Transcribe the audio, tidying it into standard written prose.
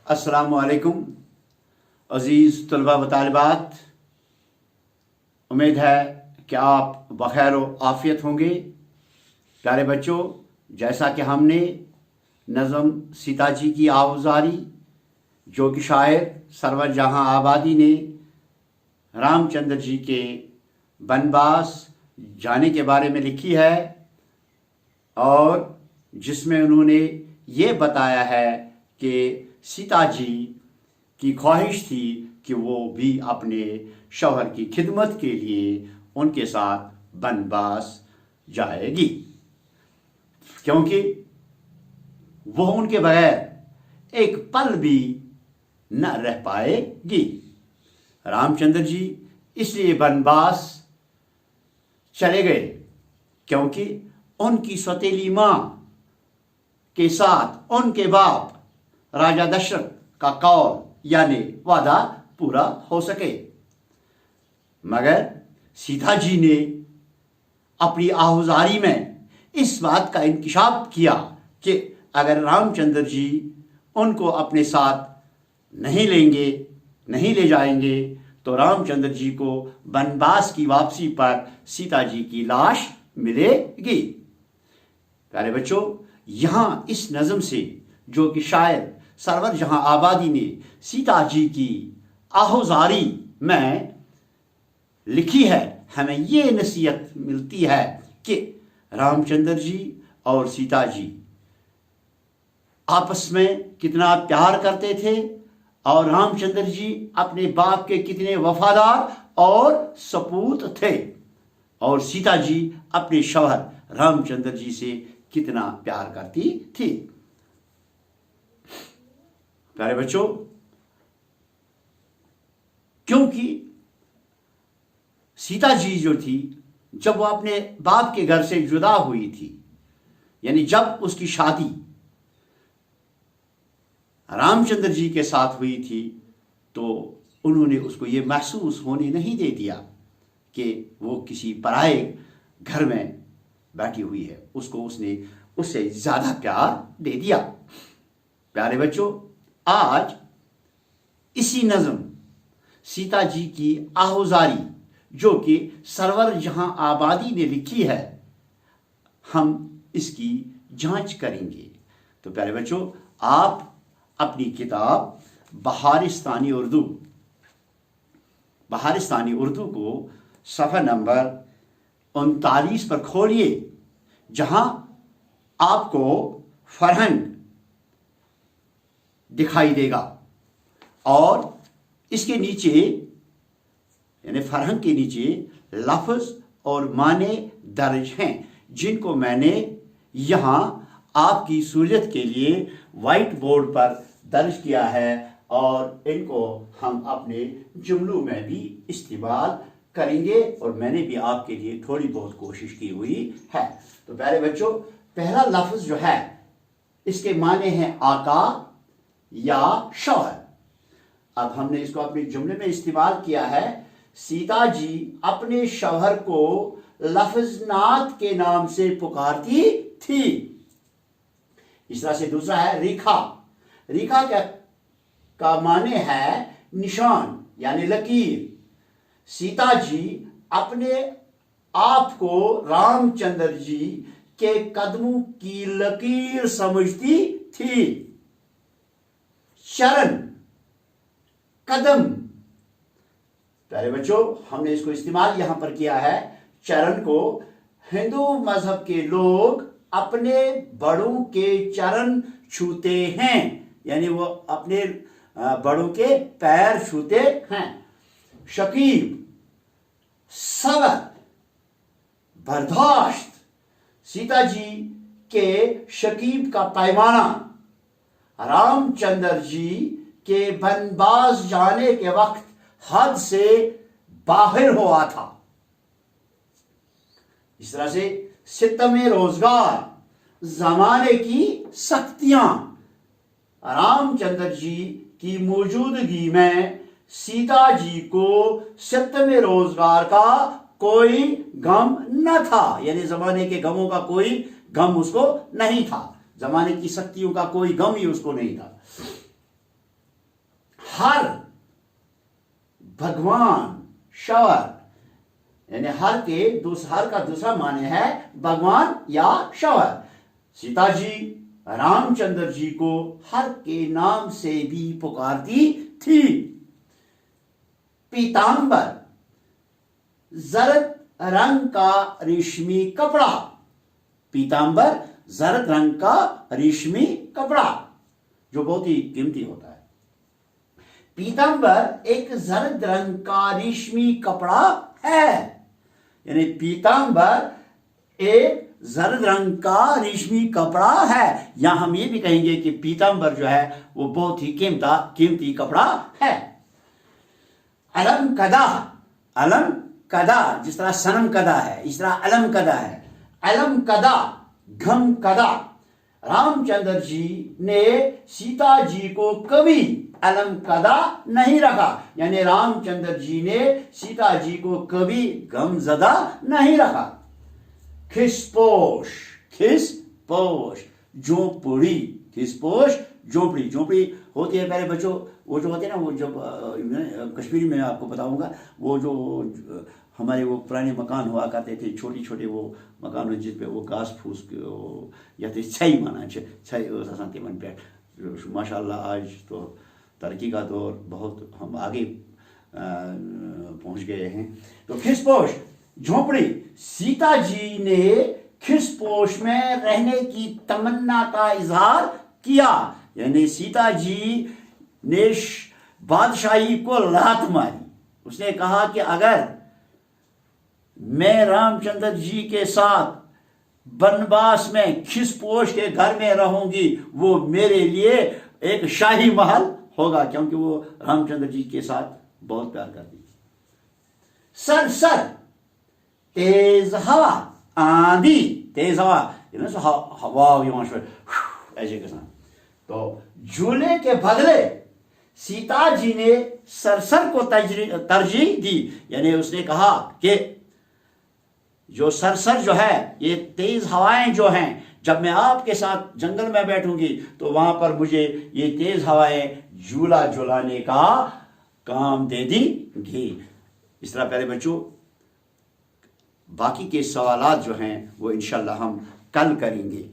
अस्सलामुअलैकुम अज़ीज़ तलबा व तालिबात, उम्मीद है कि आप बखैर व आफ़ियत होंगे। प्यारे बच्चों, जैसा कि हमने नज़म सीताजी की आहुजारी जो कि शायर सरवर जहाँ आबादी ने रामचंद्र जी के बनवास जाने के बारे में लिखी है और जिसमें उन्होंने ये बताया है कि सीता जी की ख्वाहिश थी कि वो भी अपने शौहर की खिदमत के लिए उनके साथ बनवास जाएगी, क्योंकि वो उनके बगैर एक पल भी न रह पाएगी। रामचंद्र जी इसलिए बनवास चले गए क्योंकि उनकी सौतेली माँ के साथ उनके बाप राजा दशरथ का कौल यानी वादा पूरा हो सके। मगर सीता जी ने अपनी आहुजारी में इस बात का इंकिशाफ किया कि अगर रामचंद्र जी उनको अपने साथ नहीं लेंगे, नहीं ले जाएंगे, तो रामचंद्र जी को बनवास की वापसी पर सीता जी की लाश मिलेगी। प्यारे बच्चों, यहाँ इस नज़म से जो कि शायर सरवर जहाँ आबादी ने सीता जी की आहुजारी में लिखी है, हमें ये नसीहत मिलती है कि रामचंद्र जी और सीता जी आपस में कितना प्यार करते थे और रामचंद्र जी अपने बाप के कितने वफादार और सपूत थे और सीता जी अपने शौहर रामचंद्र जी से कितना प्यार करती थी। प्यारे बच्चों, क्योंकि सीता जी जो थी, जब वो अपने बाप के घर से जुदा हुई थी, यानी जब उसकी शादी रामचंद्र जी के साथ हुई थी, तो उन्होंने उसको ये महसूस होने नहीं दे दिया कि वो किसी पराए घर में बैठी हुई है। उसको उसने उससे ज्यादा प्यार दे दिया। प्यारे बच्चों, आज इसी नज़म सीता जी की आहुजारी जो कि सरवर जहाँ आबादी ने लिखी है, हम इसकी जांच करेंगे। तो प्यारे बच्चों, आप अपनी किताब बहारिस्तानी उर्दू को सफ़ा नंबर 39 पर खोलिए, जहां आपको फरहंग दिखाई देगा और इसके नीचे यानी फरहंग के नीचे लफ्ज़ और माने दर्ज हैं, जिनको मैंने यहाँ आपकी सहूलियत के लिए वाइट बोर्ड पर दर्ज किया है और इनको हम अपने जुमलों में भी इस्तेमाल करेंगे और मैंने भी आपके लिए थोड़ी बहुत कोशिश की हुई है। तो प्यारे बच्चों, पहला लफ्ज़ जो है इसके माने हैं आका या शौहर। अब हमने इसको अपने जुमले में इस्तेमाल किया है। सीता जी अपने शौहर को लफ्ज़नात के नाम से पुकारती थी। इस तरह से दूसरा है रेखा। रेखा का माने है निशान यानी लकीर। सीता जी अपने आप को रामचंद्र जी के कदमों की लकीर समझती थी। चरण, कदम। प्यारे बच्चों, हमने इसको इस्तेमाल यहां पर किया है। चरण को हिंदू मजहब के लोग अपने बड़ों के चरण छूते हैं, यानी वो अपने बड़ों के पैर छूते हैं। शकीब, सबर, बर्दाश्त। सीता जी के शकीब का पैमाना रामचंद्र जी के बनवास जाने के वक्त हद से बाहर हुआ था। इस तरह से सितमे रोजगार, जमाने की सख्तियां, रामचंद्र जी की मौजूदगी में सीता जी को सितमे रोजगार का कोई गम न था, यानी जमाने के गमों का कोई गम उसको नहीं था, जमाने की सख्तियों का कोई गम ही उसको नहीं था। हर भगवान शवर, यानी हर का दूसरा माने है भगवान या शवर। सीता जी रामचंद्र जी को हर के नाम से भी पुकारती थी। पीतांबर, जरद रंग का रेशमी कपड़ा। पीतांबर जरद रंग का रेशमी कपड़ा जो बहुत ही कीमती होता है। पीतांबर एक जरद रंग का रेशमी कपड़ा है, यानी पीतांबर एक जरद रंग का रेशमी कपड़ा है। या हम ये भी कहेंगे कि पीतांबर जो है वो बहुत ही कीमती कपड़ा है। अलम कदा, अलम कदा, जिस तरह सनम कदा है इस तरह अलम कदा है। अलम कदा, घम कदा। रामचंद्र जी ने सीता जी को कभी अलम कदा नहीं रखा, यानी रामचंद्र जी ने सीता जी को कभी गमजदा नहीं रखा। खिसपोश, खिसपोश झोपड़ी, खिसपोश झोपड़ी। झोपड़ी होती है पहले बच्चों, वो जो होते हैं ना, वो जब कश्मीरी में आपको बताऊंगा, वो जो हमारे वो पुराने मकान हुआ करते थे, छोटी छोटे वो मकान जिस पे वो घास फूस या तो छई माना छई मन पे। माशाल्लाह आज तो तरक्की का दौर, बहुत हम आगे पहुंच गए हैं। तो खिसपोश झोपड़ी, सीता जी ने खिसपोश में रहने की तमन्ना का इजहार किया, यानी सीता जी ने बादशाही को लात मारी। उसने कहा कि अगर मैं रामचंद्र जी के साथ बनवास में खिसपोश के घर में रहूंगी, वो मेरे लिए एक शाही महल होगा, क्योंकि वो रामचंद्र जी के साथ बहुत प्यार करती थी। सर सर, तेज हवा, आंधी, तेज हवा, हवा ऐसे के साथ। तो झूले के बदले सीता जी ने सरसर को तरजीह दी, यानी उसने कहा कि जो सरसर जो है, ये तेज हवाएं जो हैं, जब मैं आपके साथ जंगल में बैठूंगी तो वहां पर मुझे ये तेज हवाएं झूला झुलाने का काम दे देंगी। इस तरह प्यारे बच्चों, बाकी के सवालात जो हैं वो इंशाल्लाह हम कल करेंगे।